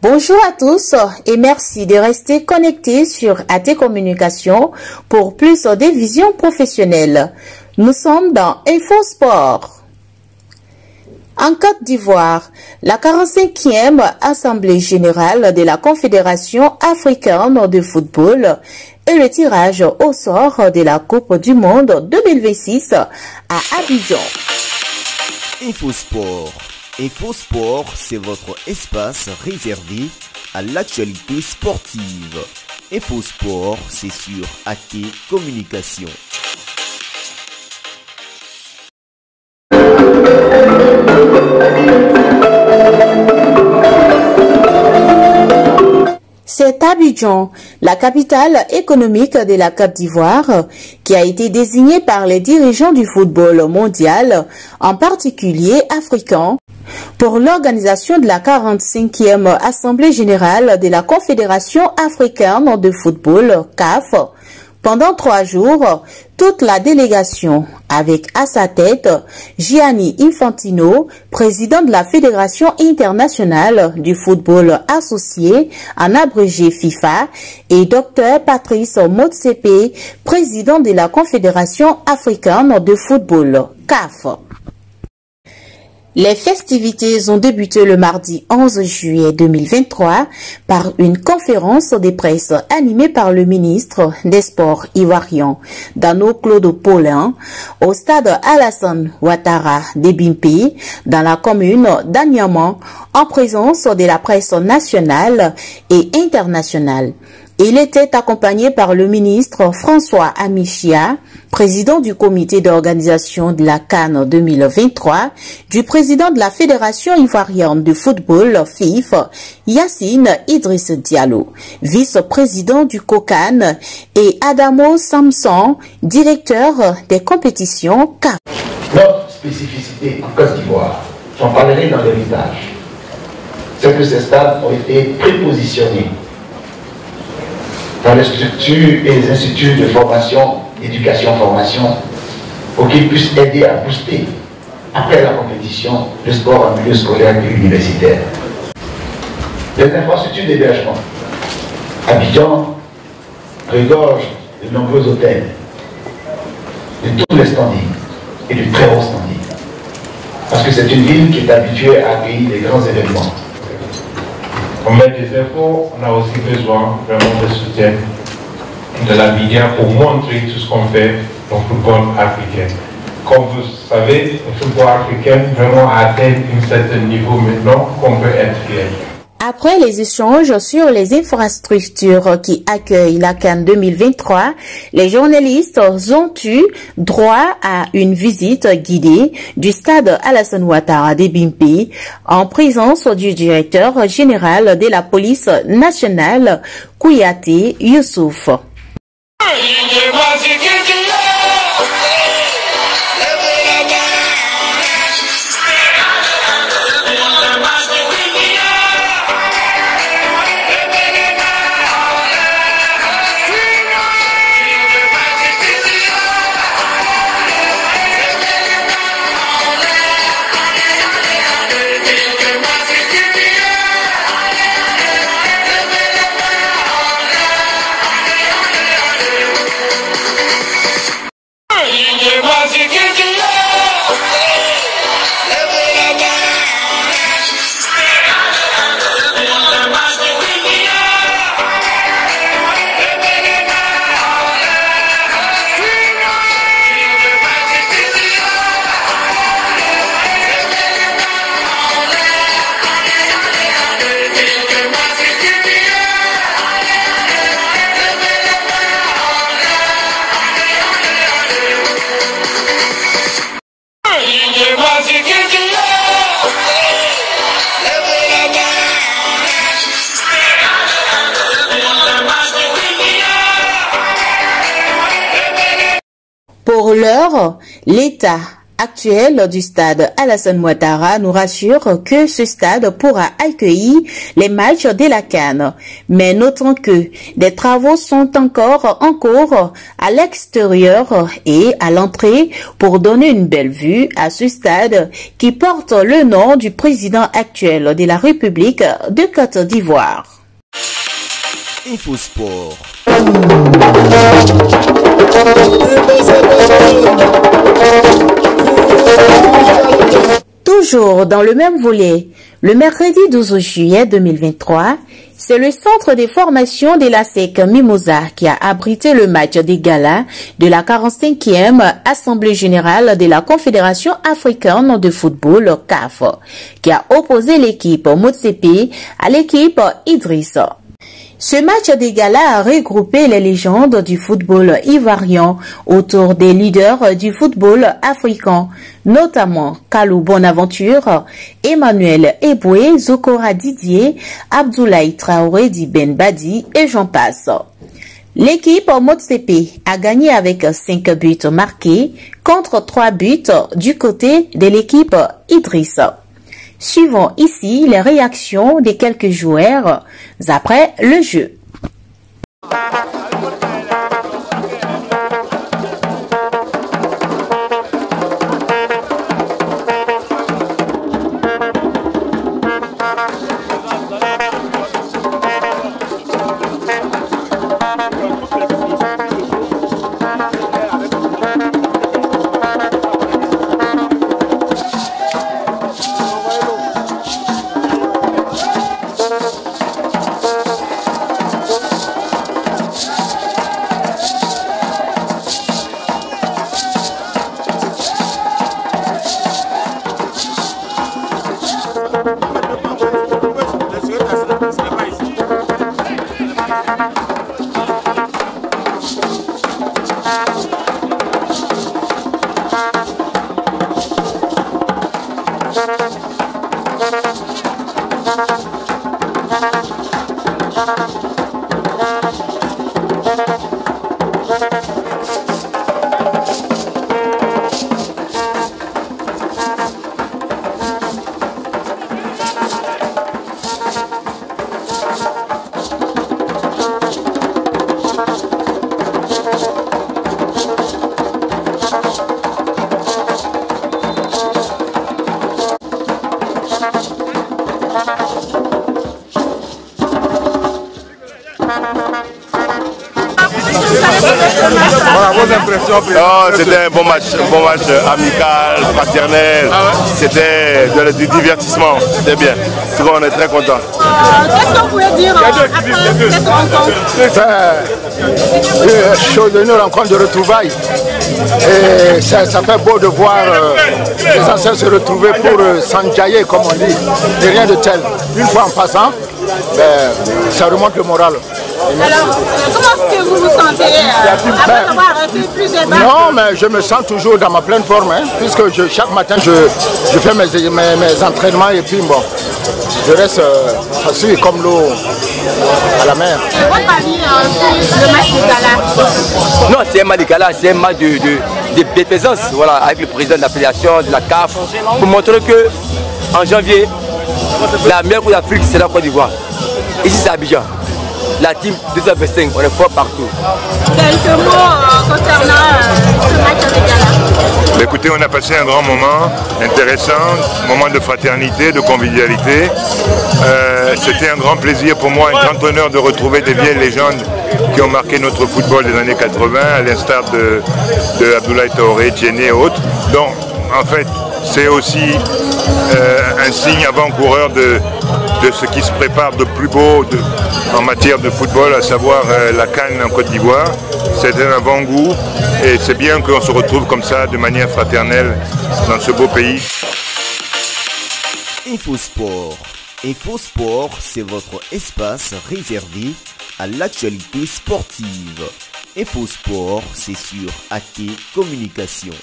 Bonjour à tous et merci de rester connectés sur AT Communication pour plus de visions professionnelles. Nous sommes dans InfoSport. En Côte d'Ivoire, la 45e Assemblée générale de la Confédération africaine de football et le tirage au sort de la Coupe du Monde 2026 à Abidjan. InfoSport. InfoSport, c'est votre espace réservé à l'actualité sportive. InfoSport, c'est sur AT Communication. C'est Abidjan, la capitale économique de la Côte d'Ivoire, qui a été désignée par les dirigeants du football mondial, en particulier africain, pour l'organisation de la 45e Assemblée générale de la Confédération africaine de football, CAF. Pendant 3 jours, toute la délégation, avec à sa tête Gianni Infantino, président de la Fédération internationale du football associé, en abrégé FIFA, et Dr Patrice Motsepe, président de la Confédération africaine de football, CAF. Les festivités ont débuté le mardi 11 juillet 2023 par une conférence de presse animée par le ministre des Sports ivoirien, Dano Claude Paulin, au stade Alassane Ouattara d'Ebimpe, dans la commune d'Aniamant, en présence de la presse nationale et internationale. Il était accompagné par le ministre François Amichia, président du comité d'organisation de la CAN 2023, du président de la Fédération ivoirienne de football FIF, Yacine Idriss Diallo, vice-président du COCAN, et Adamo Samson, directeur des compétitions CAF. Notre spécificité en Côte d'Ivoire, j'en parlerai dans l'héritage, c'est que ces stades ont été prépositionnés dans les structures et les instituts de formation, éducation-formation, pour qu'ils puissent aider à booster, après la compétition, le sport en milieu scolaire et universitaire. Les infrastructures d'hébergement. Abidjan regorge de nombreux hôtels, de tous les standings et de très hauts standings. Parce que c'est une ville qui est habituée à accueillir des grands événements. On met des infos, on a aussi besoin vraiment de soutien de la média pour montrer tout ce qu'on fait dans le football africain. Comme vous savez, le football africain vraiment a atteint un certain niveau maintenant qu'on peut être fier. Après les échanges sur les infrastructures qui accueillent la CAN 2023, les journalistes ont eu droit à une visite guidée du stade Alassane Ouattara d'Ebimpe en présence du directeur général de la police nationale, Kouyaté Youssouf. Pour l'heure, l'État actuel du stade Alassane Ouattara nous rassure que ce stade pourra accueillir les matchs de la CAN. Mais notons que des travaux sont encore en cours à l'extérieur et à l'entrée pour donner une belle vue à ce stade qui porte le nom du président actuel de la République de Côte d'Ivoire. InfoSport. Toujours dans le même volet, le mercredi 12 juillet 2023, c'est le centre de formation de la SEC Mimosa qui a abrité le match des galas de la 45e Assemblée générale de la Confédération africaine de football CAF, qui a opposé l'équipe Motsepe à l'équipe Idrissa. Ce match des galas a regroupé les légendes du football ivoirien autour des leaders du football africain, notamment Kalou Bonaventure, Emmanuel Eboué, Zokora Didier, Abdoulaye Traoré Di Ben Badi et j'en passe. L'équipe Motsepe a gagné avec 5 buts marqués contre 3 buts du côté de l'équipe Idrissa. Suivons ici les réactions de quelques joueurs après le jeu. Voilà vos impressions. C'était un bon match amical, fraternel. C'était du divertissement. C'était bien. On est très contents. Qu'est-ce que vous pouvez dire après cette rencontre? C'est une rencontre de retrouvailles. Et ça fait beau de voir les anciens se retrouver pour s'enjailler, comme on dit. Et rien de tel. Une fois en passant, ça remonte le moral. Alors, comment est-ce que vous vous sentez après avoir arrêté plusieurs matchs? Non, mais je me sens toujours dans ma pleine forme, hein, puisque chaque matin je fais mes entraînements et puis bon, je reste facile comme l'eau à la mer. Votre avis sur le match de gala? Non, c'est un match de gala, c'est un match de défaisance, voilà, avec le président de la fédération, de la CAF, pour montrer que en janvier, la meilleure Coupe d'Afrique, c'est la Côte d'Ivoire. Ici, c'est Abidjan. La team 225, on est fort partout. Quelques mots concernant ce match de gala. Écoutez, on a passé un grand moment intéressant, moment de fraternité, de convivialité. C'était un grand plaisir pour moi, un grand honneur de retrouver des vieilles légendes qui ont marqué notre football des années 80, à l'instar de Abdoulaye Traoré, Tiéné et autres. Donc, en fait, c'est aussi un signe avant-coureur de ce qui se prépare de plus beau en matière de football, à savoir la CAN en Côte d'Ivoire. C'est un avant-goût et c'est bien qu'on se retrouve comme ça de manière fraternelle dans ce beau pays. InfoSport. InfoSport, c'est votre espace réservé à l'actualité sportive. InfoSport, c'est sur AT Communication.